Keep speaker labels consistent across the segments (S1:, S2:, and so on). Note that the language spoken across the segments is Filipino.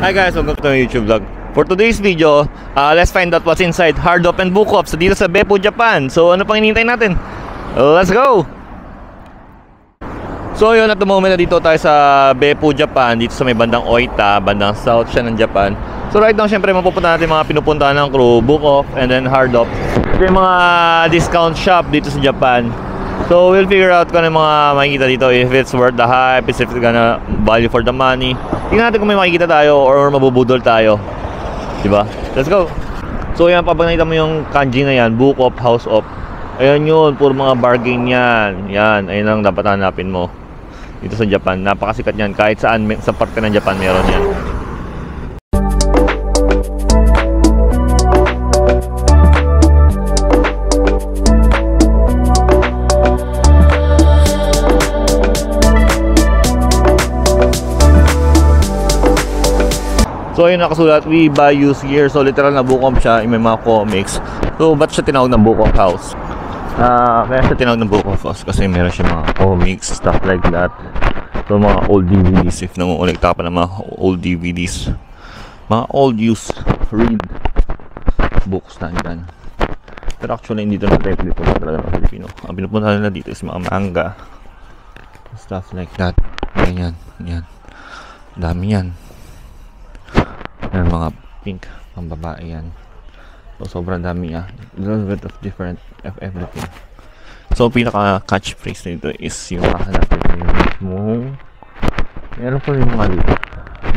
S1: Hi guys, welcome to my YouTube vlog. For today's video, let's find out what's inside Hardop and Bukov dito sa Beppu, Japan. So ano pang hinihintay natin? Let's go! So yun, at the moment na dito tayo sa Beppu, Japan, dito sa may bandang Oita, bandang south siya ng Japan. So right now, syempre mapupunta natin mga pinupuntahan ng crew, Bukov and then Hardop. Ito yung mga discount shop dito sa Japan. So we'll figure out kung ano mga makikita dito, if it's worth the hype, if it's gonna value for the money. Tingnan natin kung may makikita tayo or mabubudol tayo, diba? Let's go! So yan, pag nakita mo yung kanji na yan, Book of House of, ayan yun, puro mga bargain yan. Yan, ayun ang dapat hanapin mo dito sa Japan. Napakasikat yan, kahit saan, sa parte ng Japan meron yan. So ayun, nakasulat, we buy used gear. So literal na Book of siya, may mga comics. So ba't siya tinawag ng Book of House? Kaya siya tinawag ng Book of House kasi meron siya mga comics, stuff like that. So mga old DVDs, if nangungulikta pa ng mga old DVDs, mga old used read books na dyan. Pero actually hindi ito na-type dito na talaga ng Filipino. Ang pinupunta nila dito is mga manga, stuff like that. Ganyan, yan, dami yan. Yan, mga pink, pang babae yan. So sobrang dami ah. A little bit of different of everything. So pinaka catchphrase nito is yung hahanapin mo yung mismong, meron pa rin mga dito,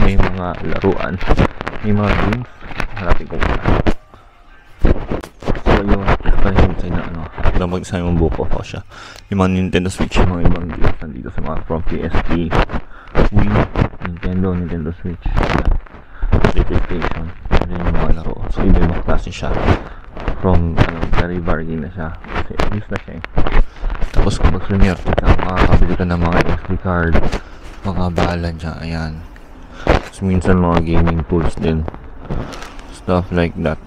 S1: may mga laruan, may mga games. Hanapin ko muna. So yung panahintay na ano, lang mag-design yung Book of House siya. Yung mga Nintendo Switch, yung mga ibang games nandito sa mga from PSP, Wii, Nintendo Switch, PlayStation, yun yung mga laro. So iba yung mga klase siya from very bargain na siya kasi used na siya eh. Tapos kapag senior ka, makakabili ka ng mga SD card, mga bala dyan, ayan. Tapos minsan mga gaming tools din, stuff like that.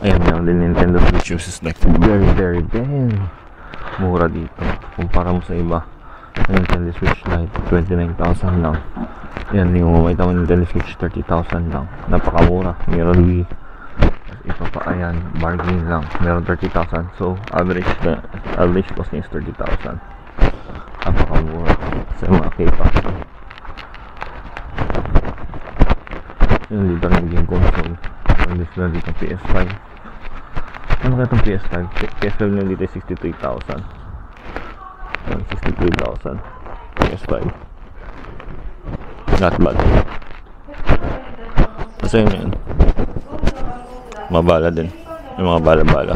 S1: Ayan, yung din Nintendo Switch is like very mura dito kumpara mo sa iba. Nintendo Switch Lite 29,000 lang. Yan yung makita mo, Nintendo Switch 30,000 lang. Napakamura. Meron Wii, ito pa, ayan, bargain lang, meron 30,000. So average cost niya is 30,000. Napakamura sa mga K-pop. Yung dito ng game console, yung dito dito PS5. Ano kaya itong PS5? PS5 nyo dito 63,000. 63,000 PS5. Not bad. Kasi yun, mabala din. Yung mga bala-bala.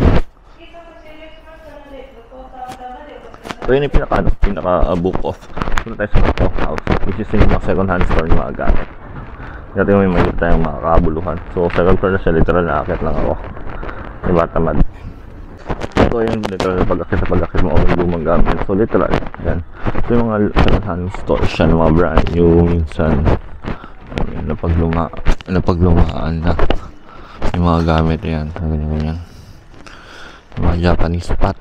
S1: So yun yung pinaka Book of. Punta tayo sa Book of House, which is yung mga second hand store ng mga gamit. Dati may mayroon tayong mga kabuluhan. So second floor na siya, literal na akit lang ako. Diba, tamad. So yun, literal na pag-akit mo ang lumang gamit. So literal, yan. So yung mga second hand stores siya, mga brand new, minsan napaglumaan na yung mga gamit yan, ganyan. Yung mga Japanese pot,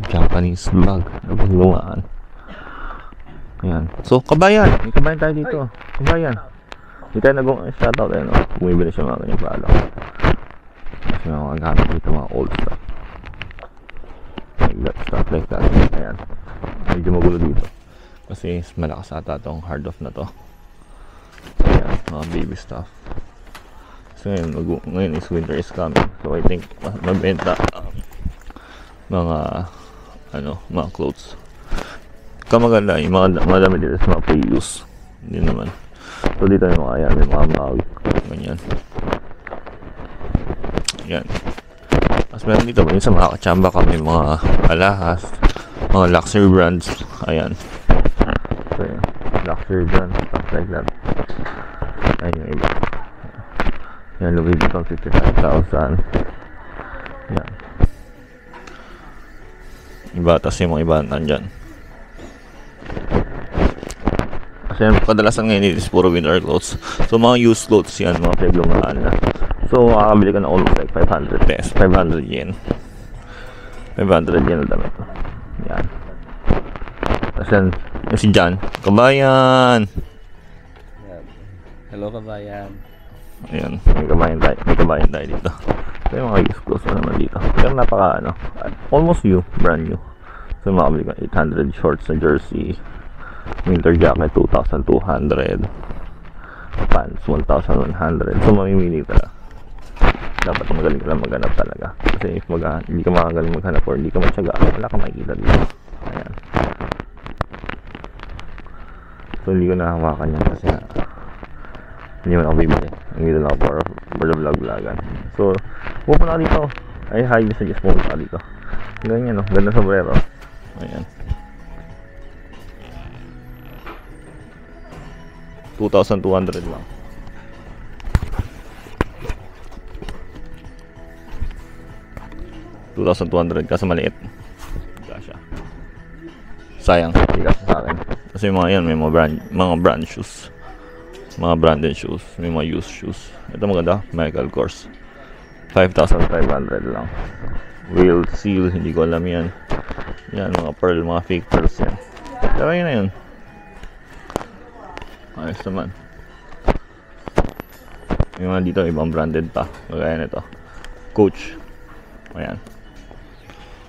S1: Japanese bag, napaglumaan. Ayan. So kabayan, may kabayan tayo dito. Kabayan, hindi tayo nag-shoutout, ayun, bumibili siya mga ganyan pala. Kasi mga gamit dito, mga old stuff like that, stuff like that. Ayan, medyo magulo dito kasi malakas ata itong Hardop na to. Ayan, mga baby stuff. So ngayon is winter is coming, so I think mabenta mga mga clothes. Kamaganda yung mga damit dito sa mga pre-use, hindi naman. So dito yung mga, ayan, yung mga Maui, ganyan. Yan. Mas meron dito, sa mga kachamba kami, mga alahas, mga luxury brands. Ayan. So yan, luxury brands, stuff like that. Ayan yung iba. Yan, Louis Vuitton 55,000. Yan. Iba, tas yung mga iba nandyan. Kasi kadalasan ngayon is puro winter clothes. So mga used clothes yan, mga paglumaan na. So makakabili ka na almost like 500 pesos, 500 yen. 500 yen na damit. Yan. Tapos yan, yung si John, kabayan.
S2: Hello kabayan.
S1: Ayun, may kabayan tayo dito. So yung mga used clothes na naman dito. Pero napaka almost new, brand new. So yung makabili ka 800 shorts na jersey, winter jacket 2,200, pants 1,100. So mamimili ka lang. Dapat magaling ka lang maghanap talaga. Kasi if hindi ka magaling maghanap or hindi ka matyaga, wala ka makikita dito. Ayan. So hindi ko nahawakan yan kasi hindi mo na ako bibili. Hindi lang ako for the vlog-vlogan. So pupunta ka dito. I highly suggest pupunta ka dito. Ganyan no, ganda sombrero. Ayan. 2,200 lang. $2,200 kasi maliit. Kasha. Sayang, hindi kasi sa akin. Kasi mga yan, may mga brand shoes. Mga branded shoes, may mga used shoes. Ito maganda, Michael Kors. 5,500 lang. Real seal, hindi ko alam yan. Yan, mga pearl, mga fake pearls yan. Pero yun na yun. Ayos naman. Yung mga dito, ibang branded pa. Kagaya nito. Coach. Ayan.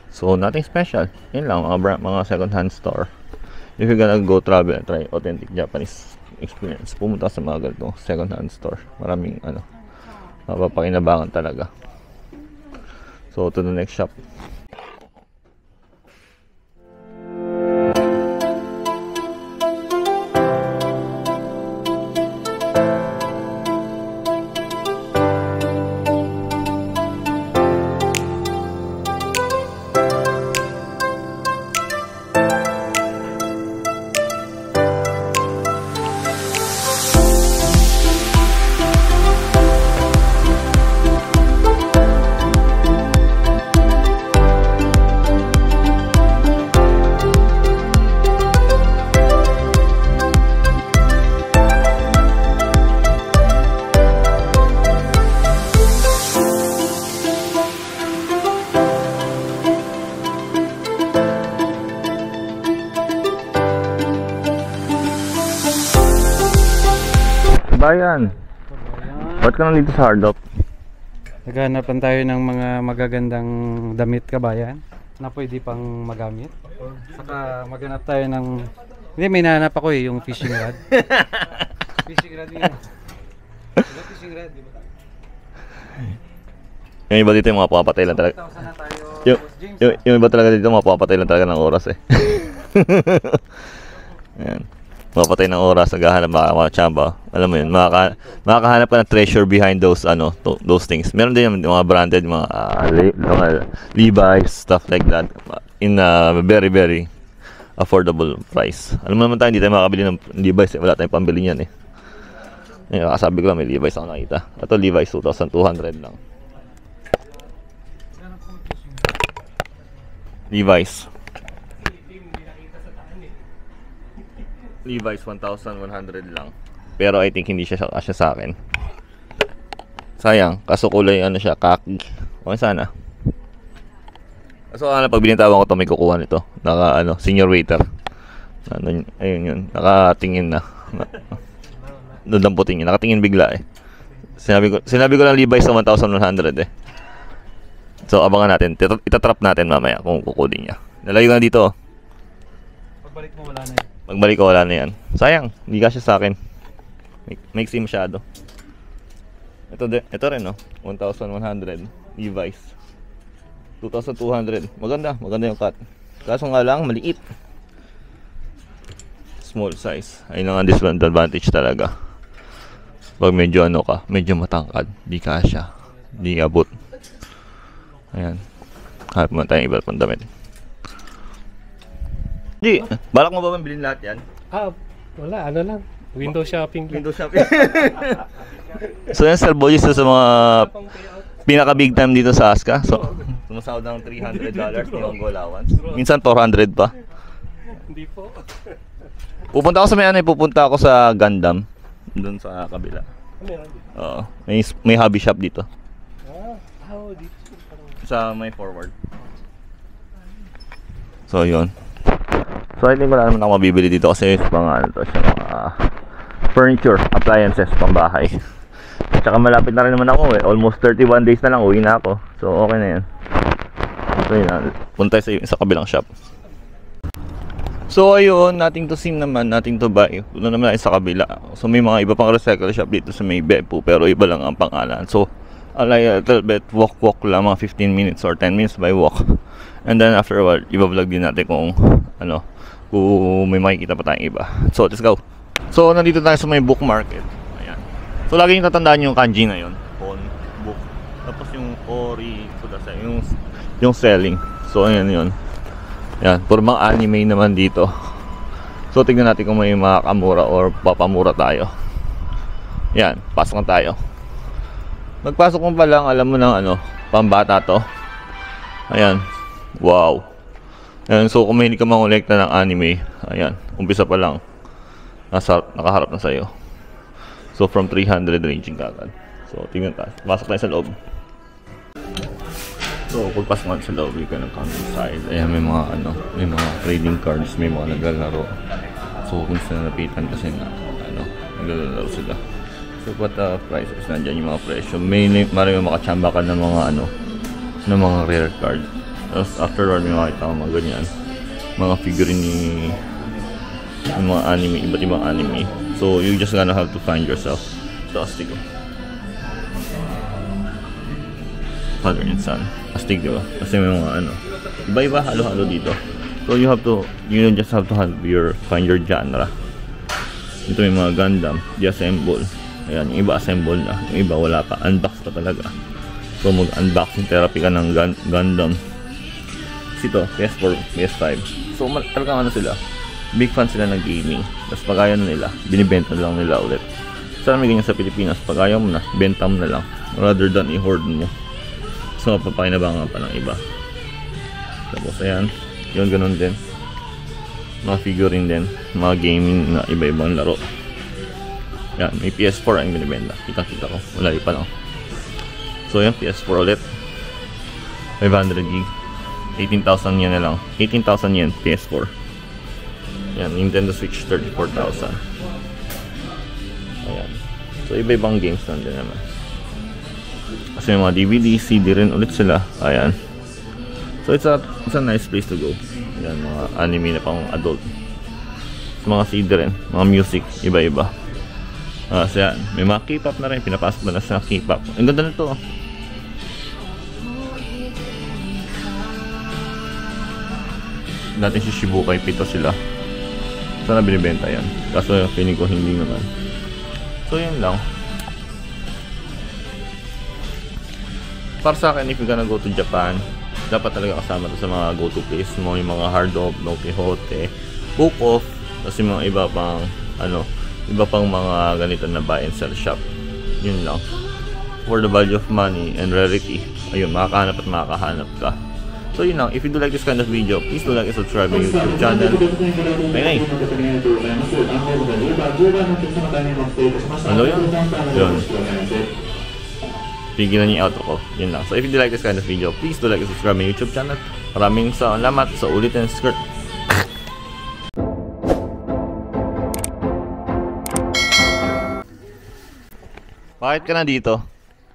S1: So, nothing special. Yun lang, mga second-hand store. If you're gonna go travel and try authentic Japanese experience, pumunta sa mga ganito second-hand store. Maraming mapapakinabangan talaga. So, to the next shop. Bayan. Ba't ka nandito sa Hardop?
S2: Naghahanapan tayo ng mga magagandang damit kabayan na pwede pang magamit. Saka maghanap tayo ng... Hindi, may nahanap ako yung fishing rod. Fishing rod yun. Fishing rod, di ba?
S1: Yung iba dito yung mga papatay lang talaga. Yung iba talaga dito mga papatay lang talaga ng oras eh. Ayan. Mapatay ng oras, naghahanap mga tsamba. Alam mo yun, makakahanap ka ng treasure behind those those things. Meron din yung mga branded, mga Levi's, stuff like that, in a very very affordable price. Alam mo naman tayo, hindi tayo makakabili ng Levi's, wala tayong pambili niyan eh. Ngayon, kasabi ko lang, may Levi's ako nakita. Ito Levi's, 2,200 lang. Levi's 1,100 lang. Pero I think hindi siya kasya sa akin. Sayang, kaso kulay ano siya, khaki. Okay sana. Kaso pag binintawan ko to, may kukuha nito. Senior waiter. Ayun yun, nakatingin na. Dudamputin niya, nakatingin bigla eh. Sinabi ko lang Levi's sa 1,100 eh. So abangan natin, itatrap natin mamaya kung kukunin niya. Nalayo ka na dito.
S2: Pagbalik mo wala na yun.
S1: Magbalik ko, wala na yan. Sayang, hindi kasya sa akin. Mixy masyado. Ito rin no, 1,100 Levi's 2,200. Maganda yung cut. Kaso nga lang, maliit. Small size. Ayun lang ang disadvantage talaga. Pag medyo medyo matangkad, di kasya, di abot. Ayan. Hanap mo tayong iba pang damit. Di, balak mo ba bilhin lahat yan?
S3: Wala, lang. Window shopping.
S1: So yan, sir, boys, sa mga pinaka big time dito sa Aska. So, sumasahod ng $300 yung allowance. Minsan 400 pa.
S3: Hindi po.
S1: Pupunta ako sa Gundam. Doon sa kabila. Oo. May hobby shop dito.
S3: Dito.
S1: Sa may forward. So, yun. So I think wala naman ako mabibili dito kasi mga furniture, appliances, pambahay. At saka malapit na rin naman ako eh. Almost 31 days na lang, uwi na ako. So okay na yan. So yun, punta sa kabilang shop. So ayun, nothing to see naman, nothing to buy. Punta naman sa kabila. So may mga iba pang recycle shop dito sa may Beppu, pero iba lang ang pangalan. So like a little bit walk lang, mga 15 minutes or 10 minutes by walk. And then after a while, i-vlog din natin kung kung may makikita pa tayong iba. So let's go. So nandito tayo sa may book market. Ayan. So lagi yung tatandaan yung kanji na yun, on book. Tapos yung ori, so that's yung selling. So ayan yun. Ayan, puro mga anime naman dito. So tignan natin kung may makakamura or papamura tayo. Ayan, pasok na tayo. Magpasok mo pa lang, alam mo ng pambata to. Ayan. Wow. Ayan, so kung mahilig ka mangolekta ng anime, ayan, umpisa pa lang. Nakaharap na sa'yo. So from 300 ranging kagad. So tingnan tayo. Pasok tayo sa loob. So pagpasok natin sa loob, you can come inside. Ayan, may mga may mga trading cards, may mga naglalaro. So kung saan napitan kasi naglalaro sila. So what the prices, nandiyan yung mga presyo. Maraming makachamba ka ng mga ng mga rare card. Tapos afterward may makita ko mga ganyan, mga figurine ni mga anime, iba't ibang anime. So you just gonna have to find yourself. So astig ko, Father and Son, astig diba? Kasi may mga iba-iba, halo-halo dito. So you just have to find your genre. Ito may mga Gundam, di-assemble. Ayan, yung iba assemble na, yung iba wala pa, unbox pa talaga. So mag-unboxing therapy ka ng Gundam. Ito, PS4, PS5. So talagang sila, big fan sila ng gaming. Tapos pag ayaw na nila, binibenta lang nila ulit. Sana may ganyan sa Pilipinas, pag ayaw mo na, benta mo na lang, rather than i-hoard mo. So papakinabangan pa ng iba. Tapos ayan, yun ganun din. Mga figurine din, mga gaming na iba-ibang laro. Yan, may PS4 ang binibenta. Kita-kita ko, wala pa lang. So yan, PS4 ulit, 500 gig, 18,000 yen na lang. 18,000 yen, PS4. Yan, Nintendo Switch, 34,000. Ayan. So iba-ibang games nandun naman. Kasi may mga DVD, CD rin ulit sila. Ayan. So it's a nice place to go. Ayan, mga anime na pang adult. Mga CD rin, mga music, iba-iba. So yan, may mga K-pop na rin, pinapasok na sa K-pop. Ang ganda na to. Dati si Shibukai, 7 sila. Sana binibenta yan. Kaso feeling ko hindi naman. So yun lang. Para sa akin, if you're gonna go to Japan, dapat talaga kasama to sa mga go-to place mo. Yung mga Hard Rock, Don Quixote, Book Off, kasi mga iba pang iba pang mga ganito na buy and sell shop. Yun lang. For the value of money and rarity, ayun, makakahanap at makakahanap ka. So yun lang. If you do like this kind of video, please do like and subscribe my YouTube channel. Bye. Ano yun? Yun. Pigilan niyo yung outro ko. Yun lang. So if you do like this kind of video, please do like and subscribe my YouTube channel. Maraming salamat sa ulitin skirt. Bakit ka na dito?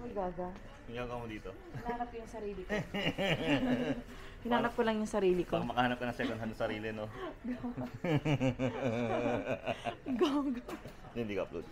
S4: Uy, gaga.
S1: Hinyaw ka mo dito.
S4: Hinanap ko yung sarili ko. Hinanap ko lang yung sarili ko.
S1: Baka makahanap ka ng second hand na sarili, no?
S4: Gaga.
S1: Hindi ka upload.